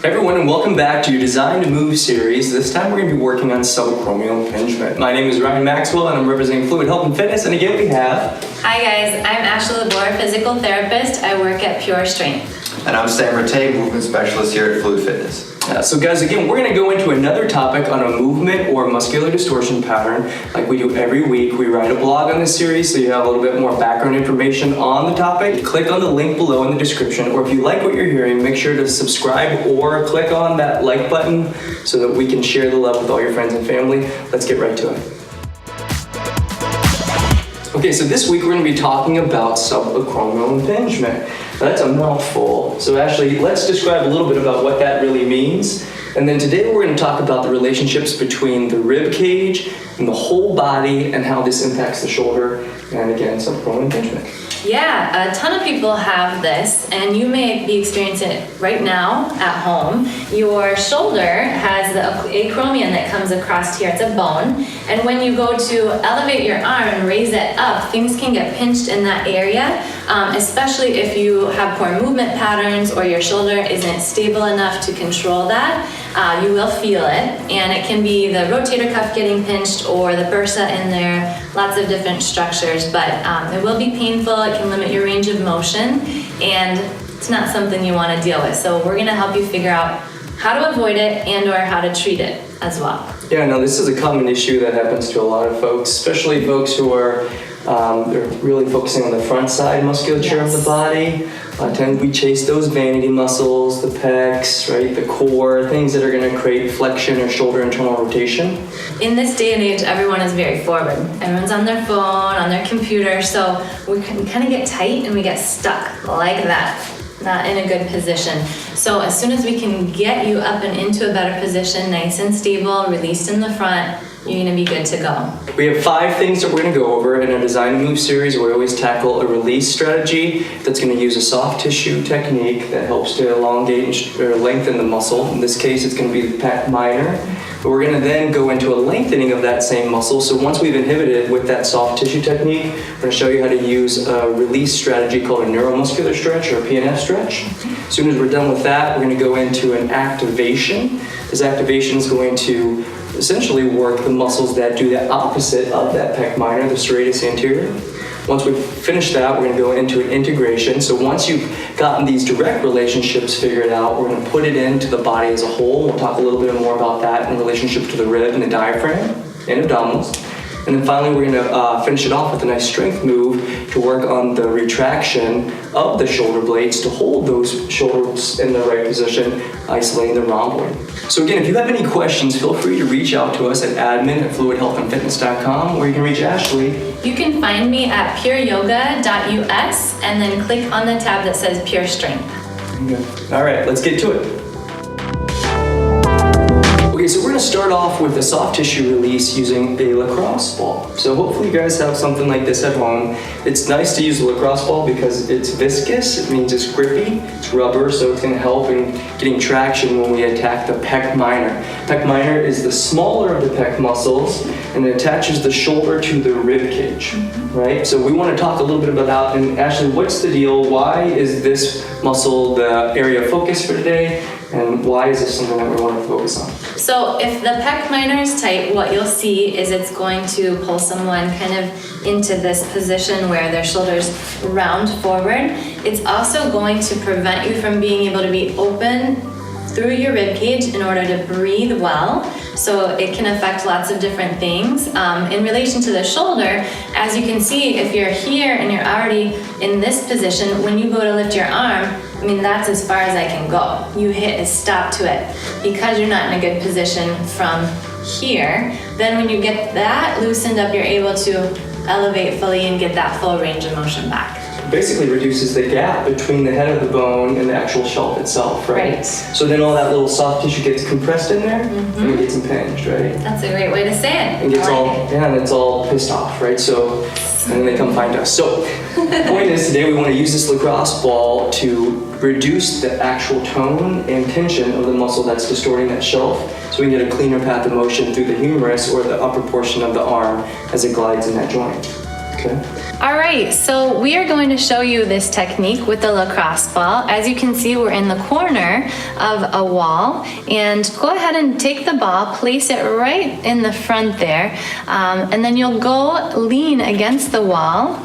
Everyone, and welcome back to your Design to Move series. This time we're going to be working on subacromial impingement. My name is Ryan Maxwell and I'm representing Fluid Health and Fitness, and again we have... Hi guys, I'm Ashley Labor, physical therapist. I work at Pure Strength. And I'm Sam Rattay, movement specialist here at Fluid Fitness. So guys, again, we're going to go into another topic on a movement or muscular distortion pattern like we do every week. We write a blog on this series so you have a little bit more background information on the topic. Click on the link below in the description, or if you like what you're hearing, make sure to subscribe or click on that like button so that we can share the love with all your friends and family. Let's get right to it. Okay, so this week we're going to be talking about subacromial impingement. That's a mouthful. So Ashley, let's describe a little bit about what that really means. And then today we're going to talk about the relationships between the rib cage and the whole body and how this impacts the shoulder and, again, subacromial impingement. Yeah, a ton of people have this, and you may be experiencing it right now at home. Your shoulder has the acromion that comes across here. It's a bone, and when you go to elevate your arm and raise it up, things can get pinched in that area, especially if you have poor movement patterns or your shoulder isn't stable enough to control that. You will feel it, and it can be the rotator cuff getting pinched or the bursa in there, lots of different structures, but it will be painful. It can limit your range of motion, and it's not something you want to deal with. So we're going to help you figure out how to avoid it and or how to treat it as well. Yeah, no, this is a common issue that happens to a lot of folks, especially folks who are they're really focusing on the front side musculature of the body. We chase those vanity muscles, the pecs, right, the core, things that are going to create flexion or shoulder internal rotation. In this day and age, everyone is very forward. Everyone's on their phone, on their computer, so we can kind of get tight and we get stuck like that, not in a good position. So as soon as we can get you up and into a better position, nice and stable, released in the front, you're going to be good to go. We have 5 things that we're going to go over in our Design to Move series. We always tackle a release strategy that's going to use a soft tissue technique that helps to elongate or lengthen the muscle. In this case, it's going to be the Pec Minor. But we're going to then go into a lengthening of that same muscle. So once we've inhibited with that soft tissue technique, we're going to show you how to use a release strategy called a neuromuscular stretch or a Pnf stretch. As soon as we're done with that, we're going to go into an activation. This activation is going to essentially work the muscles that do the opposite of that Pec Minor, the Serratus anterior. Once we've finished that, we're going to go into an integration. So once you've gotten these direct relationships figured out, we're going to put it into the body as a whole. We'll talk a little bit more about that in relationship to the rib and the diaphragm and abdominals. And then finally, we're going to finish it off with a nice strength move to work on the retraction of the shoulder blades to hold those shoulders in the right position, isolating the rhomboid. So again, if you have any questions, feel free to reach out to us at admin@fluidhealthandfitness.com, or you can reach Ashley. You can find me at pureyoga.us and then click on the tab that says Pure Strength. Good. All right, let's get to it. Okay, so we're going to start off with a soft tissue release using a lacrosse ball. So hopefully you guys have something like this at home. It's nice to use a lacrosse ball because it's viscous. It means it's grippy. It's rubber, so it's going to help in getting traction when we attack the Pec Minor. Pec Minor is the smaller of the pec muscles, and it attaches the shoulder to the rib cage, right? So we want to talk a little bit about that. And Ashley, what's the deal? Why is this muscle the area of focus for today? And why is this something that we want to focus on? So if the Pec Minor is tight, what you'll see is it's going to pull someone kind of into this position where their shoulders round forward. It's also going to prevent you from being able to be open through your rib cage in order to breathe well. So it can affect lots of different things. In relation to the shoulder, as you can see, if you're here and you're already in this position, when you go to lift your arm, I mean, that's as far as I can go. You hit a stop to it. Because you're not in a good position from here, then when you get that loosened up, you're able to elevate fully and get that full range of motion back. Basically reduces the gap between the head of the bone and the actual shelf itself, right? Right. So then all that little soft tissue gets compressed in there and it gets impinged, right? That's a great way to say it. And gets and it's all pissed off, right? So, and then they come find us. So the point is today we want to use this lacrosse ball to reduce the actual tone and tension of the muscle that's distorting that shelf, so we can get a cleaner path of motion through the humerus or the upper portion of the arm as it glides in that joint. Okay. All right, so we are going to show you this technique with the lacrosse ball. As you can see, we're in the corner of a wall, and go ahead and take the ball, place it right in the front there, and then you'll go lean against the wall,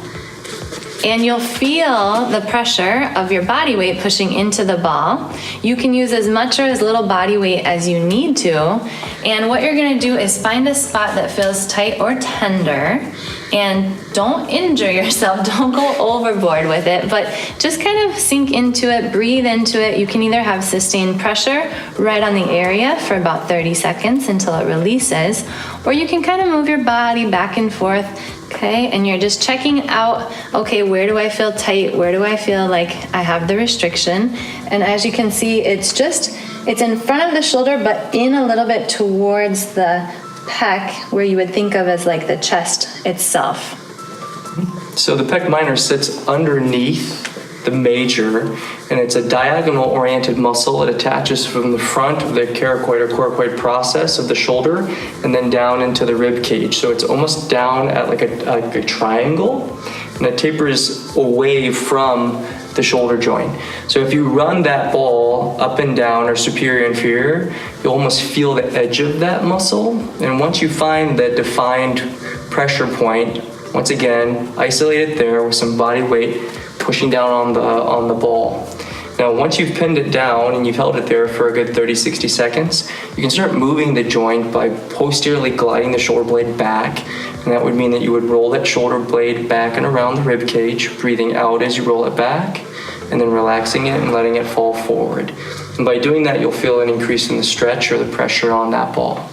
and you'll feel the pressure of your body weight pushing into the ball. You can use as much or as little body weight as you need to, and what you're gonna do is find a spot that feels tight or tender, and don't injure yourself, don't go overboard with it, but just kind of sink into it, breathe into it. You can either have sustained pressure right on the area for about 30 seconds until it releases, or you can kind of move your body back and forth, okay? And you're just checking out, okay, where do I feel tight? Where do I feel like I have the restriction? And as you can see, it's in front of the shoulder, but in a little bit towards the pec, where you would think of as like the chest itself. So the pec minor sits underneath the major, and it's a diagonal oriented muscle. It attaches from the front of the coracoid or coracoid process of the shoulder and then down into the rib cage. So it's almost down at like a triangle, and it tapers away from the shoulder joint. So if you run that ball up and down or superior inferior, you almost feel the edge of that muscle. And once you find that defined pressure point, once again, isolate it there with some body weight pushing down on the ball. Now, once you've pinned it down and you've held it there for a good 30-60 seconds, you can start moving the joint by posteriorly gliding the shoulder blade back. And that would mean that you would roll that shoulder blade back and around the rib cage, breathing out as you roll it back, and then relaxing it and letting it fall forward. And by doing that, you'll feel an increase in the stretch or the pressure on that ball.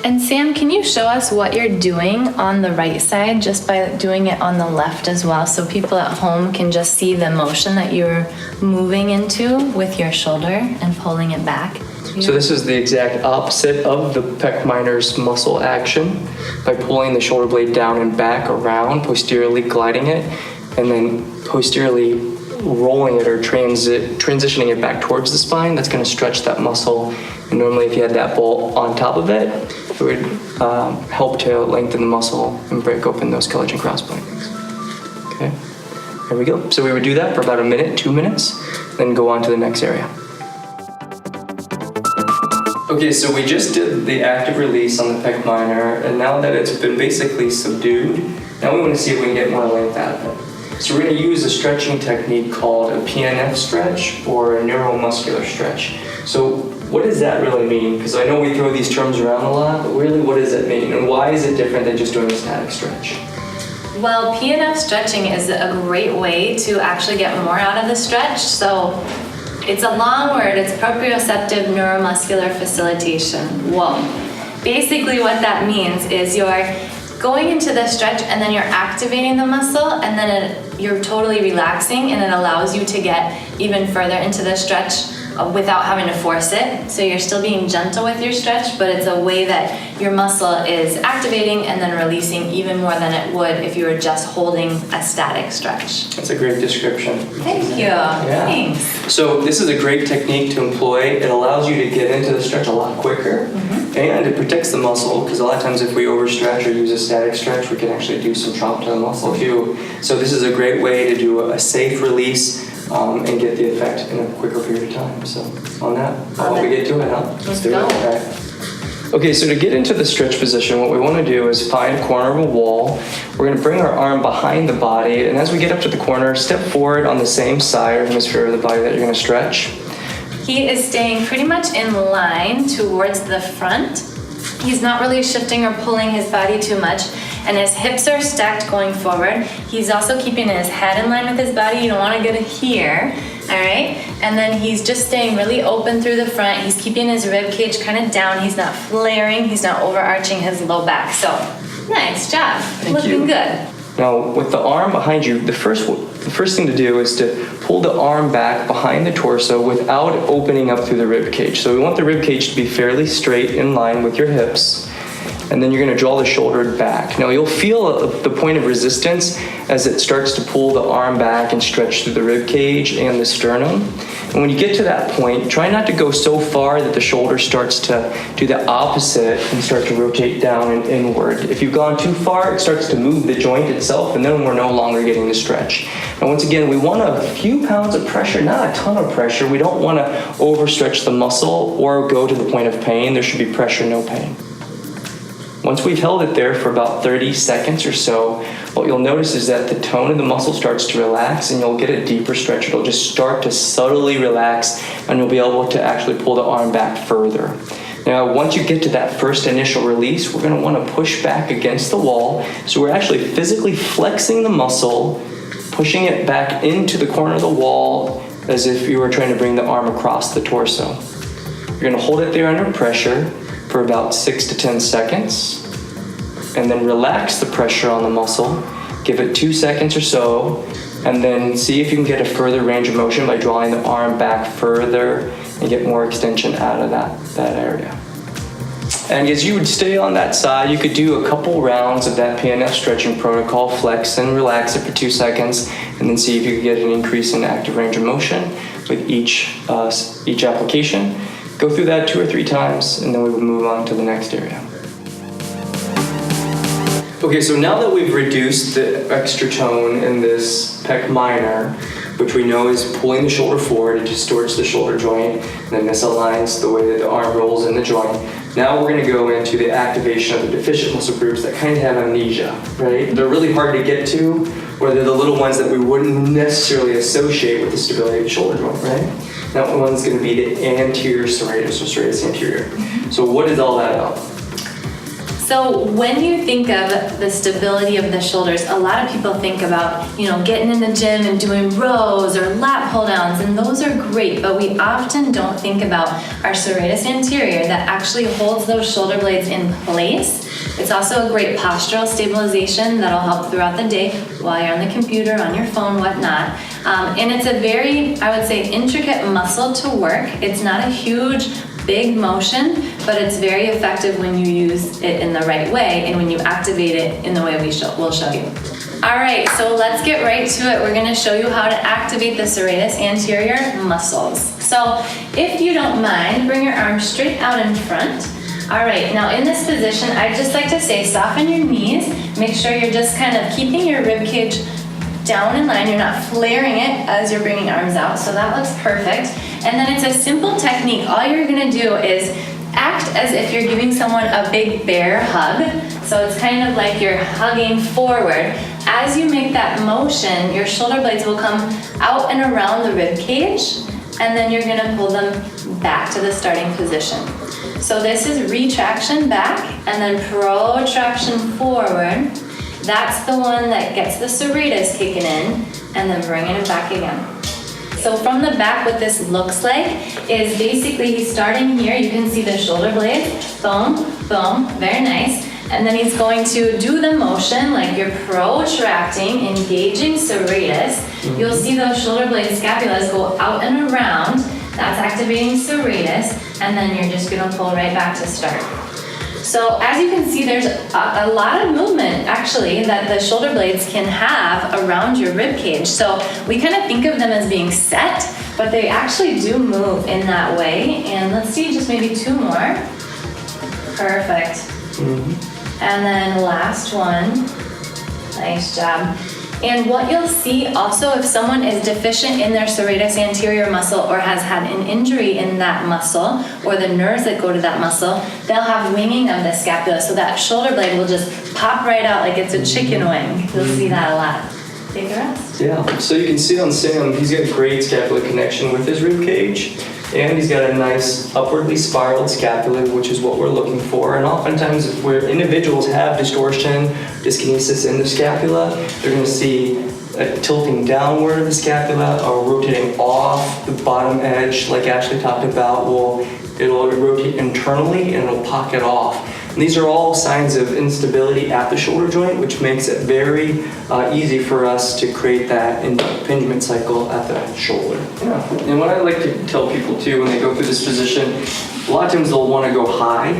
And Sam, can you show us what you're doing on the right side just by doing it on the left as well, so people at home can just see the motion that you're moving into with your shoulder and pulling it back? So this is the exact opposite of the pec minor's muscle action, by pulling the shoulder blade down and back around, posteriorly gliding it, and then posteriorly rolling it or transitioning it back towards the spine. That's going to stretch that muscle. And normally if you had that ball on top of it, it would help to lengthen the muscle and break open those collagen cross bindings. Okay, there we go. So we would do that for about a minute, 2 minutes, then go on to the next area. Okay, so we just did the active release on the pec minor, and now that it's been basically subdued, now we want to see if we can get more length out of it. So we're going to use a stretching technique called a Pnf stretch or a neuromuscular stretch. So what does that really mean? Because I know we throw these terms around a lot, but really what does it mean? And why is it different than just doing a static stretch? Well, Pnf stretching is a great way to actually get more out of the stretch. So it's a long word, it's proprioceptive neuromuscular facilitation. Whoa. Basically what that means is you're going into the stretch and then you're activating the muscle, and then you're totally relaxing, and it allows you to get even further into the stretch without having to force it. So you're still being gentle with your stretch, but it's a way that your muscle is activating and then releasing even more than it would if you were just holding a static stretch. That's a great description. Thank you. Yeah. Thanks. So this is a great technique to employ. It allows you to get into the stretch a lot quicker, and it protects the muscle, because a lot of times if we overstretch or use a static stretch, we can actually do some trauma to the muscle too. So this is a great way to do a safe release and get the effect in a quicker period of time. So on that, we get to it, huh? Let's do it. Okay, so to get into the stretch position, what we want to do is find a corner of a wall. We're going to bring our arm behind the body, and as we get up to the corner, step forward on the same side or hemisphere of the body that you're going to stretch. He is staying pretty much in line towards the front. He's not really shifting or pulling his body too much, and his hips are stacked going forward. He's also keeping his head in line with his body. You don't want to get it here, all right? And then he's just staying really open through the front. He's keeping his rib cage kind of down. He's not flaring. He's not overarching his low back. So, nice job. Looking good. Now, with the arm behind you, the first thing to do is to pull the arm back behind the torso without opening up through the rib cage. So we want the rib cage to be fairly straight in line with your hips. And then you're going to draw the shoulder back. Now you'll feel the point of resistance as it starts to pull the arm back and stretch through the rib cage and the sternum. And when you get to that point, try not to go so far that the shoulder starts to do the opposite and start to rotate down and inward. If you've gone too far, it starts to move the joint itself, and then we're no longer getting the stretch. And once again, we want a few pounds of pressure, not a ton of pressure. We don't want to overstretch the muscle or go to the point of pain. There should be pressure, no pain. Once we've held it there for about 30 seconds or so, what you'll notice is that the tone of the muscle starts to relax and you'll get a deeper stretch. It'll just start to subtly relax and you'll be able to actually pull the arm back further. Now, once you get to that first initial release, we're going to want to push back against the wall. So we're actually physically flexing the muscle, pushing it back into the corner of the wall as if you were trying to bring the arm across the torso. You're going to hold it there under pressure for about 6 to 10 seconds, and then relax the pressure on the muscle. Give it 2 seconds or so, and then see if you can get a further range of motion by drawing the arm back further and get more extension out of that area. And as you would stay on that side, you could do a couple rounds of that Pnf stretching protocol, flex and relax it for 2 seconds, and then see if you can get an increase in active range of motion with each application. Go through that 2 or 3 times, and then we will move on to the next area. Okay, so now that we've reduced the extra tone in this Pec Minor, which we know is pulling the shoulder forward, it distorts the shoulder joint, and then misaligns the way that the arm rolls in the joint. Now we're going to go into the activation of the deficient muscle groups that kind of have amnesia, right? They're really hard to get to, or they're the little ones that we wouldn't necessarily associate with the stability of the shoulder joint, right? That one's going to be the anterior serratus, or serratus anterior. So what is all that about? So when you think of the stability of the shoulders, a lot of people think about, getting in the gym and doing rows or lat pull downs, and those are great, but we often don't think about our serratus anterior that actually holds those shoulder blades in place. It's also a great postural stabilization that'll help throughout the day while you're on the computer, on your phone, whatnot. And it's a very, I would say, intricate muscle to work. It's not a huge, big motion, but it's very effective when you use it in the right way and when you activate it in the way we'll show you. All right, so let's get right to it. We're going to show you how to activate the serratus anterior muscles. So if you don't mind, bring your arms straight out in front. All right, now in this position, I'd just like to say soften your knees. Make sure you're just kind of keeping your rib cage down in line. You're not flaring it as you're bringing arms out, so that looks perfect. And then it's a simple technique. All you're gonna do is act as if you're giving someone a big bear hug. So it's kind of like you're hugging forward. As you make that motion, your shoulder blades will come out and around the rib cage, and then you're gonna pull them back to the starting position. So this is retraction back and then protraction forward. That's the one that gets the serratus kicking in and then bringing it back again. So from the back, what this looks like is basically he's starting here. You can see the shoulder blades, boom, boom, very nice. And then he's going to do the motion like you're protracting, engaging serratus. You'll see those shoulder blade scapulas go out and around. That's activating serratus. And then you're just gonna pull right back to start. So as you can see, there's a lot of movement actually that the shoulder blades can have around your rib cage. So we kind of think of them as being set, but they actually do move in that way. And let's see, just maybe 2 more. Perfect. And then last one. Nice job. And what you'll see also, if someone is deficient in their serratus anterior muscle or has had an injury in that muscle or the nerves that go to that muscle, they'll have winging of the scapula. So that shoulder blade will just pop right out like it's a chicken wing. You'll see that a lot. Take a rest. Yeah, so you can see on Sam, he's got great scapular connection with his rib cage, and he's got a nice upwardly spiraled scapula, which is what we're looking for. And oftentimes, where individuals have distortion, dyskinesis in the scapula, they're going to see a tilting downward of the scapula or rotating off the bottom edge, like Ashley talked about. It'll rotate internally and it'll pocket off. And these are all signs of instability at the shoulder joint, which makes it very easy for us to create that impingement cycle at the shoulder. Yeah. And what I like to tell people too when they go through this position, a lot of times they'll want to go high.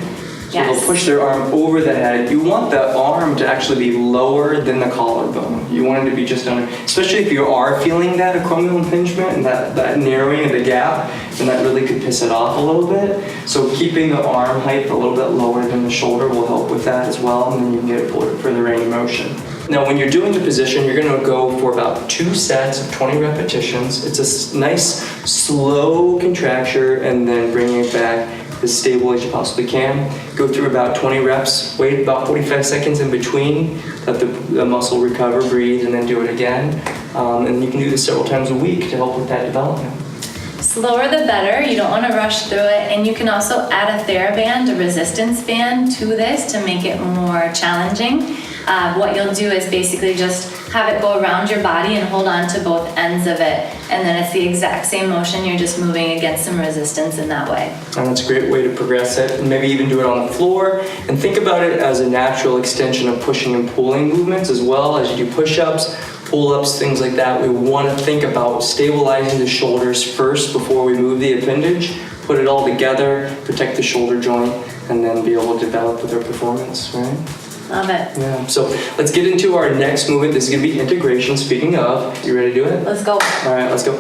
So Yes. they'll push their arm over the head. You want the arm to actually be lower than the collarbone. You want it to be just under, especially if you are feeling that acromial impingement and that narrowing of the gap, then that really could piss it off a little bit. So keeping the arm height a little bit lower than the shoulder will help with that as well, and then you can get it further range of motion. Now when you're doing the position, you're going to go for about 2 sets of 20 repetitions. It's a nice slow contracture and then bringing it back as stable as you possibly can. Go through about 20 reps, wait about 45 seconds in between, let the muscle recover, breathe, and then do it again. And you can do this several times a week to help with that development. Slower the better. You don't want to rush through it. And you can also add a TheraBand, a resistance band, to this to make it more challenging. What you'll do is basically just have it go around your body and hold on to both ends of it. And then it's the exact same motion. You're just moving against some resistance in that way. And that's a great way to progress it. And maybe even do it on the floor. And think about it as a natural extension of pushing and pulling movements as well. As you do push-ups, pull-ups, things like that, we want to think about stabilizing the shoulders first before we move the appendage, put it all together, protect the shoulder joint, and then be able to develop with our performance, right? Love it. Yeah, so let's get into our next movement. This is going to be integration. Speaking of, you ready to do it? Let's go. All right, let's go.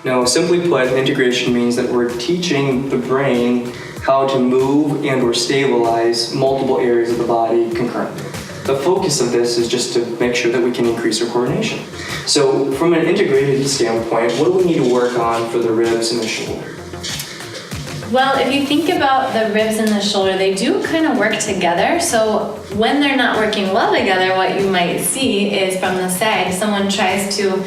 Now, simply put, integration means that we're teaching the brain how to move and or stabilize multiple areas of the body concurrently. The focus of this is just to make sure that we can increase our coordination. So from an integrated standpoint, what do we need to work on for the ribs and the shoulder? Well, if you think about the ribs and the shoulder, they do kind of work together. So when they're not working well together, what you might see is from the side, someone tries to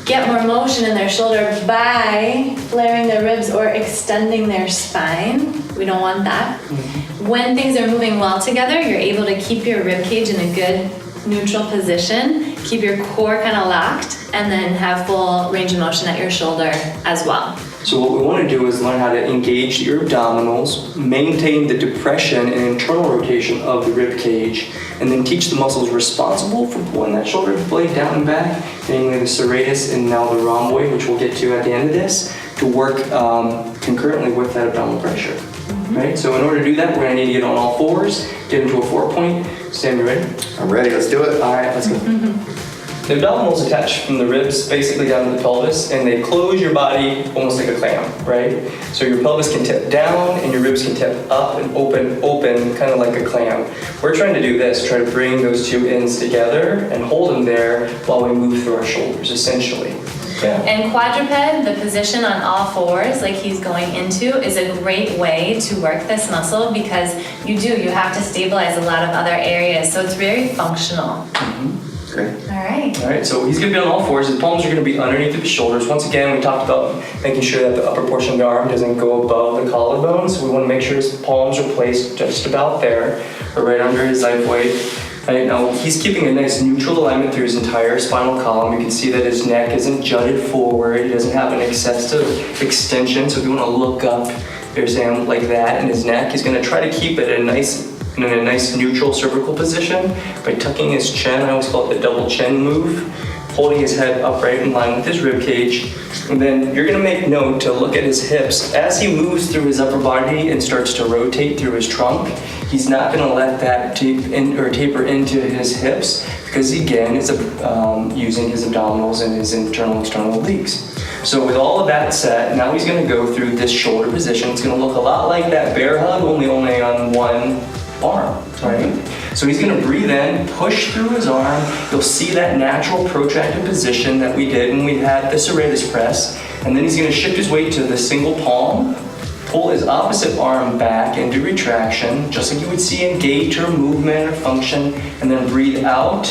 get more motion in their shoulder by flaring their ribs or extending their spine. We don't want that. When things are moving well together, you're able to keep your rib cage in a good neutral position, keep your core kind of locked, and then have full range of motion at your shoulder as well. So what we want to do is learn how to engage your abdominals, maintain the depression and internal rotation of the rib cage, and then teach the muscles responsible for pulling that shoulder blade down and back, namely the serratus and now the rhomboid, which we'll get to at the end of this, to work concurrently with that abdominal pressure. Right? So in order to do that, we're going to need to get on all fours, get into a 4-point. Sam, you ready? I'm ready, let's do it. All right, let's go. The abdominals attach from the ribs basically down to the pelvis, and they close your body almost like a clam, right? So your pelvis can tip down and your ribs can tip up and open, kind of like a clam. We're trying to do this, try to bring those two ends together and hold them there while we move through our shoulders, essentially. Yeah. And quadruped, the position on all fours, like he's going into, is a great way to work this muscle because you have to stabilize a lot of other areas, so it's very functional. Great. All right, so he's going to be on all fours. His palms are going to be underneath of his shoulders. Once again, we talked about making sure that the upper portion of the arm doesn't go above the collarbone, so we want to make sure his palms are placed just about there, or right under his xiphoid. Right, now, he's keeping a nice neutral alignment through his entire spinal column. You can see that his neck isn't jutted forward. He doesn't have an excessive extension, so if you want to look up, there's him like that in his neck. He's going to try to keep it in a nice neutral cervical position by tucking his chin. I always call it the double chin move, holding his head upright in line with his rib cage. And then you're going to make note to look at his hips. As he moves through his upper body and starts to rotate through his trunk, he's not going to let that taper into his hips because, again, it's using his abdominals and his internal external obliques. So with all of that set, now he's going to go through this shoulder position. It's going to look a lot like that bear hug, only on one arm, right? So he's going to breathe in, push through his arm. You'll see that natural protracted position that we did when we had the serratus press. And then he's going to shift his weight to the single palm, pull his opposite arm back into retraction, just like you would see in gait or movement or function, and then breathe out,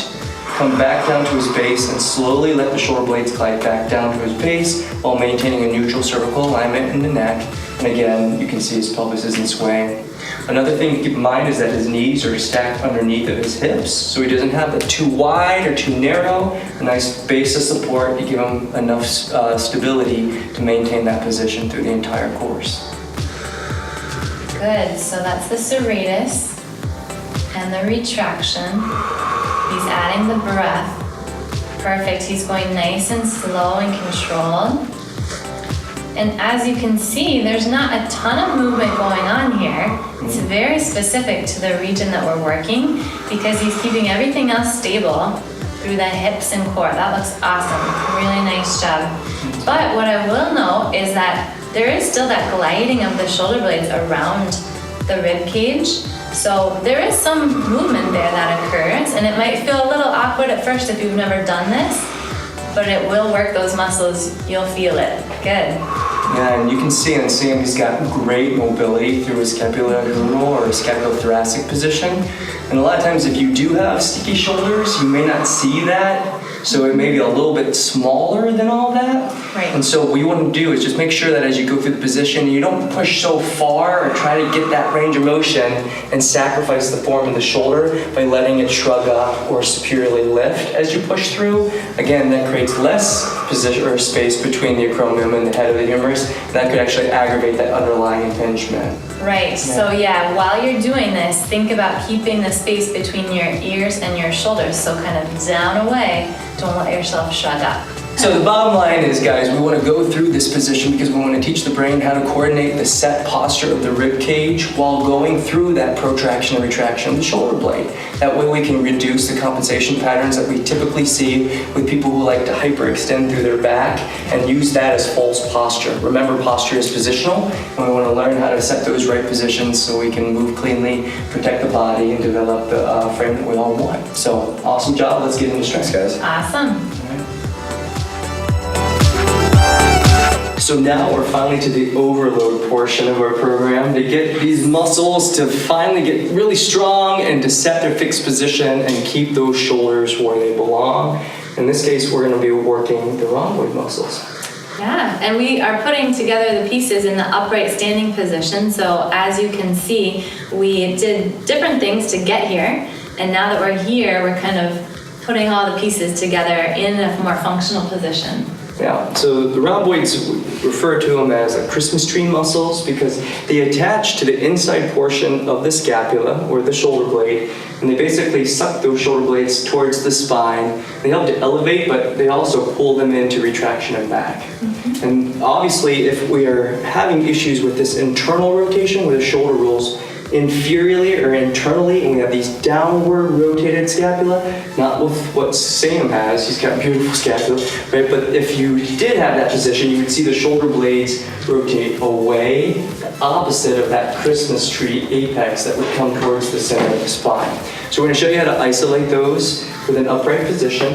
come back down to his base, and slowly let the shoulder blades glide back down to his base while maintaining a neutral cervical alignment in the neck. And again, you can see his pelvis isn't swaying. Another thing to keep in mind is that his knees are stacked underneath of his hips, so he doesn't have it too wide or too narrow. A nice base of support to give him enough stability to maintain that position through the entire course. Good, so that's the serratus and the retraction. He's adding the breath. Perfect, he's going nice and slow and controlled. And as you can see, there's not a ton of movement going on here. It's very specific to the region that we're working because he's keeping everything else stable through the hips and core. That looks awesome. Really nice job. But what I will note is that there is still that gliding of the shoulder blades around the rib cage. So there is some movement there that occurs, and it might feel a little awkward at first if you've never done this, but it will work those muscles. You'll feel it. Good. Yeah, and you can see on Sam, he's got great mobility through his scapulohumeral or scapulothoracic position. And a lot of times if you do have sticky shoulders, you may not see that. So it may be a little bit smaller than all that. Right. And so what you want to do is just make sure that as you go through the position, you don't push so far or try to get that range of motion and sacrifice the form of the shoulder by letting it shrug up or superiorly lift as you push through. Again, that creates less position or space between the acromion and the head of the humerus. That could actually aggravate that underlying impingement. Right, so yeah, while you're doing this, think about keeping the space between your ears and your shoulders. So kind of down away, don't let yourself shrug up. So the bottom line is, guys, we want to go through this position because we want to teach the brain how to coordinate the set posture of the rib cage while going through that protraction and retraction of the shoulder blade. That way we can reduce the compensation patterns that we typically see with people who like to hyperextend through their back and use that as false posture. Remember, posture is positional, and we want to learn how to set those right positions so we can move cleanly, protect the body, and develop the frame that we all want. So awesome job. Let's get into strength, guys. Awesome. So now we're finally to the overload portion of our program to get these muscles to finally get really strong and to set their fixed position and keep those shoulders where they belong. In this case, we're going to be working the rhomboid muscles. Yeah, and we are putting together the pieces in the upright standing position. So as you can see, we did different things to get here. And now that we're here, we're kind of putting all the pieces together in a more functional position. Yeah, so the rhomboids, we refer to them as like Christmas tree muscles because they attach to the inside portion of the scapula or the shoulder blade, and they basically suck those shoulder blades towards the spine. They help to elevate, but they also pull them into retraction and back. Mm-hmm. And obviously, if we are having issues with this internal rotation where the shoulder rolls inferiorly or internally, and we have these downward rotated scapula, not with what Sam has, he's got beautiful scapula, right? But if you did have that position, you would see the shoulder blades rotate away, the opposite of that Christmas tree apex that would come towards the center of the spine. So we're going to show you how to isolate those with an upright position,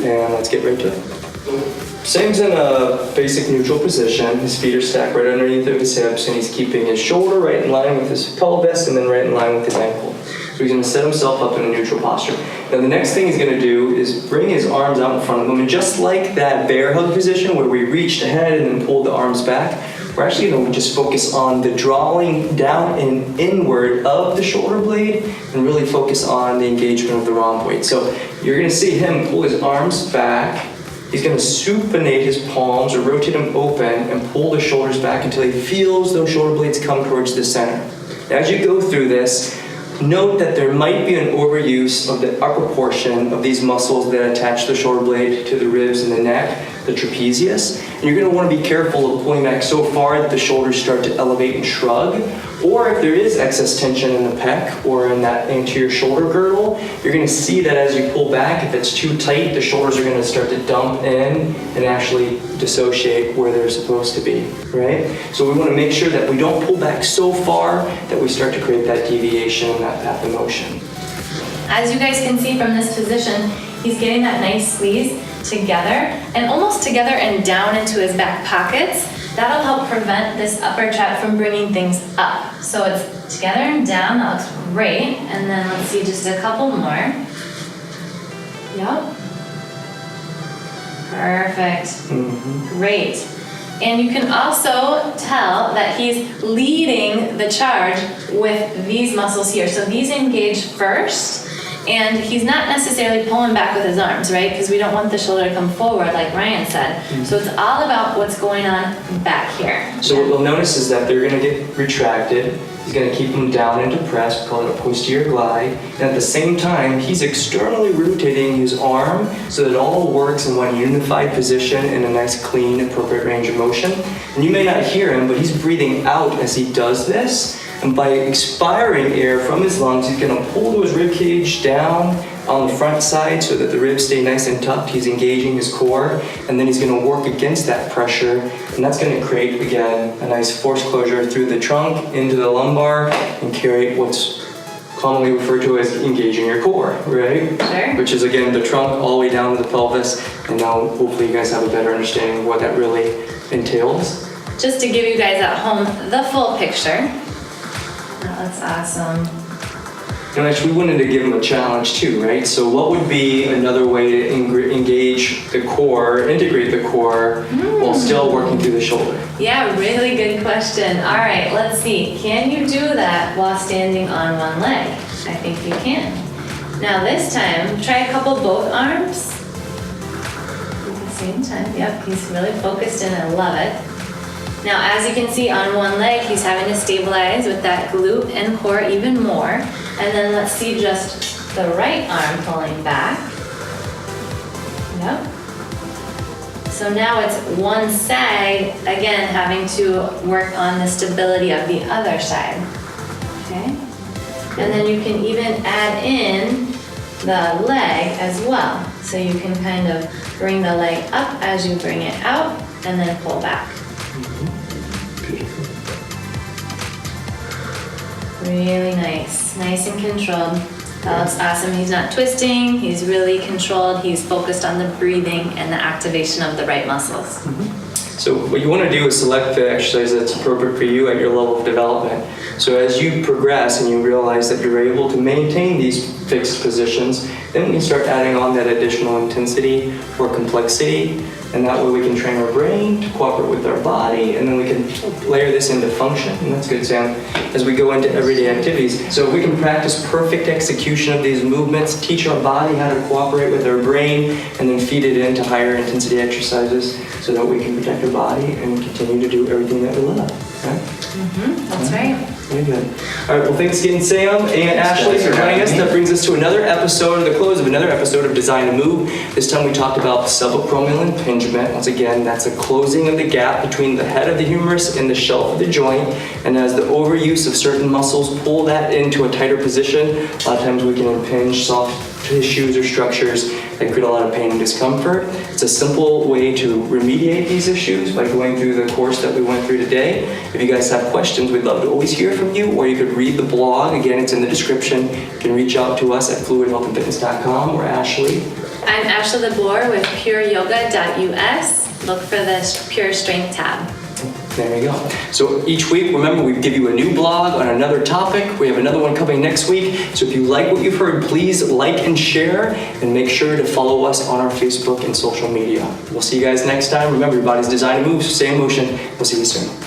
and let's get right to it. Sam's in a basic neutral position. His feet are stacked right underneath of his hips, and he's keeping his shoulder right in line with his pelvis and then right in line with his ankle. So he's going to set himself up in a neutral posture. Now the next thing he's going to do is bring his arms out in front of him, and just like that bear hug position where we reached ahead and then pulled the arms back, we're actually going to just focus on the drawing down and inward of the shoulder blade and really focus on the engagement of the rhomboid. So you're going to see him pull his arms back. He's going to supinate his palms or rotate them open and pull the shoulders back until he feels those shoulder blades come towards the center. Now, as you go through this, note that there might be an overuse of the upper portion of these muscles that attach the shoulder blade to the ribs and the neck, the trapezius. And you're going to want to be careful of pulling back so far that the shoulders start to elevate and shrug. Or if there is excess tension in the pec or in that anterior shoulder girdle, you're going to see that as you pull back, if it's too tight, the shoulders are going to start to dump in and actually dissociate where they're supposed to be, right? So we want to make sure that we don't pull back so far that we start to create that deviation and that path of motion. As you guys can see from this position, he's getting that nice squeeze together and almost together and down into his back pockets. That'll help prevent this upper trap from bringing things up. So it's together and down, that looks great. And then let's see just a couple more. Yep. Perfect. Mm-hmm. Great. And you can also tell that he's leading the charge with these muscles here. So these engage first. And he's not necessarily pulling back with his arms, right? Because we don't want the shoulder to come forward, like Ryan said. Mm-hmm. So it's all about what's going on back here. So what we'll notice is that they're going to get retracted. He's going to keep them down and depressed. We call it a posterior glide. And at the same time, he's externally rotating his arm so that it all works in one unified position in a nice, clean, appropriate range of motion. And you may not hear him, but he's breathing out as he does this. And by expiring air from his lungs, he's gonna pull those rib cage down on the front side so that the ribs stay nice and tucked. He's engaging his core, and then he's gonna work against that pressure, and that's gonna create, again, a nice force closure through the trunk into the lumbar and carry what's commonly referred to as engaging your core, right? Sure. Which is, again, the trunk all the way down to the pelvis, and now hopefully you guys have a better understanding of what that really entails. Just to give you guys at home the full picture. Oh, that's awesome. And actually, we wanted to give him a challenge too, right? So what would be another way to engage the core, integrate the core, while still working through the shoulder? Yeah, really good question. All right, let's see. Can you do that while standing on one leg? I think you can. Now this time, try a couple both arms. At the same time, yep, he's really focused and I love it. Now, as you can see on one leg, he's having to stabilize with that glute and core even more. And then let's see just the right arm pulling back. Yep. So now it's one side, again, having to work on the stability of the other side. Okay? And then you can even add in the leg as well. So you can kind of bring the leg up as you bring it out and then pull back. Really nice, nice and controlled. That looks awesome. He's not twisting, he's really controlled, he's focused on the breathing and the activation of the right muscles. So what you want to do is select the exercise that's appropriate for you at your level of development. So as you progress and you realize that you're able to maintain these fixed positions, then we can start adding on that additional intensity or complexity, and that way we can train our brain to cooperate with our body, and then we can layer this into function, and that's good, Sam, as we go into everyday activities. So we can practice perfect execution of these movements, teach our body how to cooperate with our brain, and then feed it into higher intensity exercises so that we can protect our body and continue to do everything that we love. Right? That's right. Very good. All right, well, thanks again, Sam and Ashley, for joining us. That brings us to another episode, the close of another episode of Design to Move. This time we talked about subacromial impingement. Once again, that's a closing of the gap between the head of the humerus and the shelf of the joint. And as the overuse of certain muscles pull that into a tighter position, a lot of times we can impinge soft tissues or structures that create a lot of pain and discomfort. It's a simple way to remediate these issues by going through the course that we went through today. If you guys have questions, we'd love to always hear from you, or you could read the blog. Again, it's in the description. You can reach out to us at fluidhealthandfitness.com or Ashley. I'm Ashley DeBoer with pureyoga.us. Look for the Pure Strength tab. There you go. So each week, remember, we give you a new blog on another topic. We have another one coming next week. So if you like what you've heard, please like and share, and make sure to follow us on our Facebook and social media. We'll see you guys next time. Remember, your body's designed to move, so stay in motion. We'll see you soon.